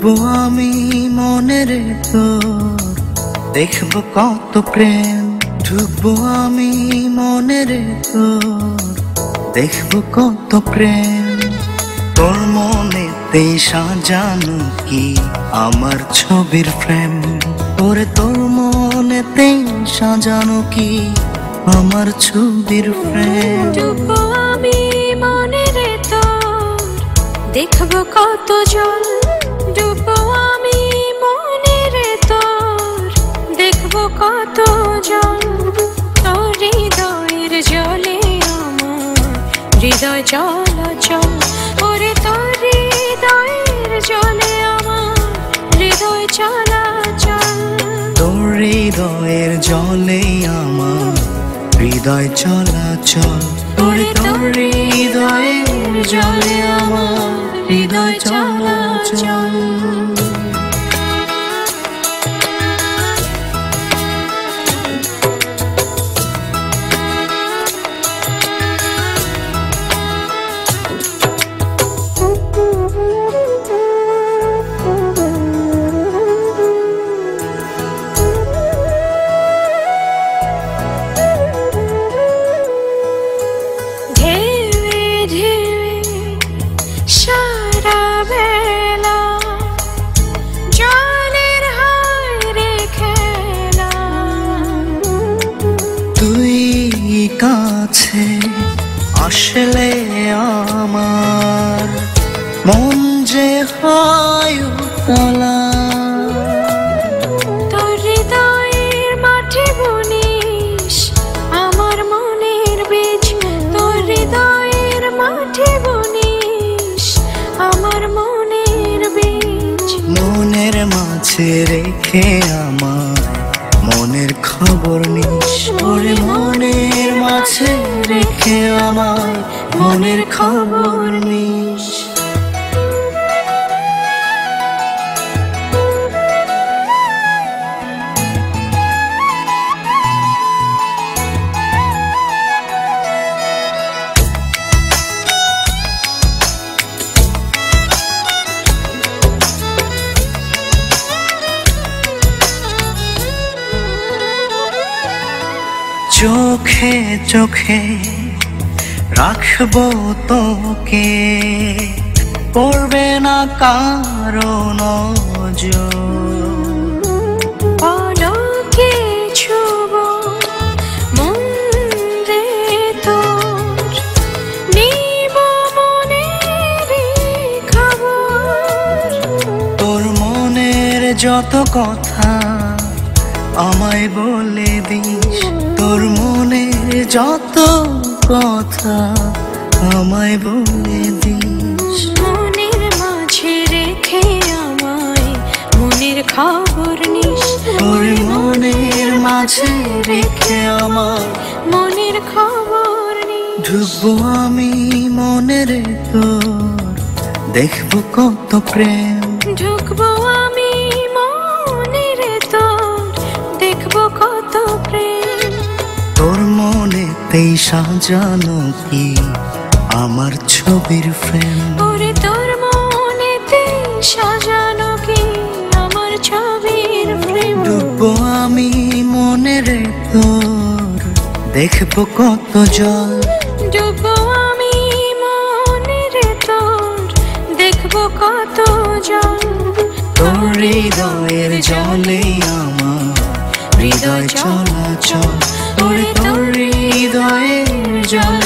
ঢুকবো আমি মনের তোর, দেখবো কত প্রেম। ঢুকবো আমি মনের তোর, দেখবো কত প্রেম। তোর মনেতে সাজানো কি আমার ছবির ফ্রেম। ওরে তোর মনেতে সাজানো কি আমার ছবির ফ্রেম। ডুববো আমি মনের তোর, দেখবো কত জল। ডুববো আমি মনের তোর, দেখবো কত জল। তোর হৃদয়ের জলে আমার হৃদয় চলাচল। ওরে তোর হৃদয়ের জলে আমার হৃদয় চলাচল। তোর হৃদয়ের জলে আমার হৃদয় চলাচল। ওরে তোর হৃদয়ের জলে আমার হৃদয় চলাচল। কাছে আসলে আমার মন যে হয় উতলা। তোর হৃদয়ের মাঠে বুনিস আমার মনের বীজ। তোর হৃদয়ের মাঠে বুনিস আমার মনের বীজ। মনের মাঝে রেখে আমার মনের খবর নিস। ওরে মনের মাঝে রেখে আমার মনের খবর নিস। চোখে চোখে রাখবো তোকে, পড়বে না কারো নজর। পলকে ছুবো মন রে তোর, নিব মনের খবর। তোর মনের যত কথা আমায় বলে দিস। তোর মনের যত কথা আমায় বলে দিস। মনের মাঝে রেখে আমায় মনের খবর নিস। তোর মনের মাঝে রেখে আমার মনের খবর নিস। ঢুকবো আমি মনের তোর, দেখবো কত প্রেম। ঢুকবো আমি মনের তোর, দেখবো কত প্রেম। তোর মনেতেই সাজানো কি আমার ছবির ফ্রেম। ওরে তোর মনেতে সাজানো কি আমার ছবির ফ্রেম। ডুববো আমি মনের তোর, দেখবো কত জল। ডুববো আমি মনের তোর, দেখবো কত জল। তোর হৃদয়ের জলে আমার হৃদয় চলাচল। ওরে তোর হৃদয়ের জলে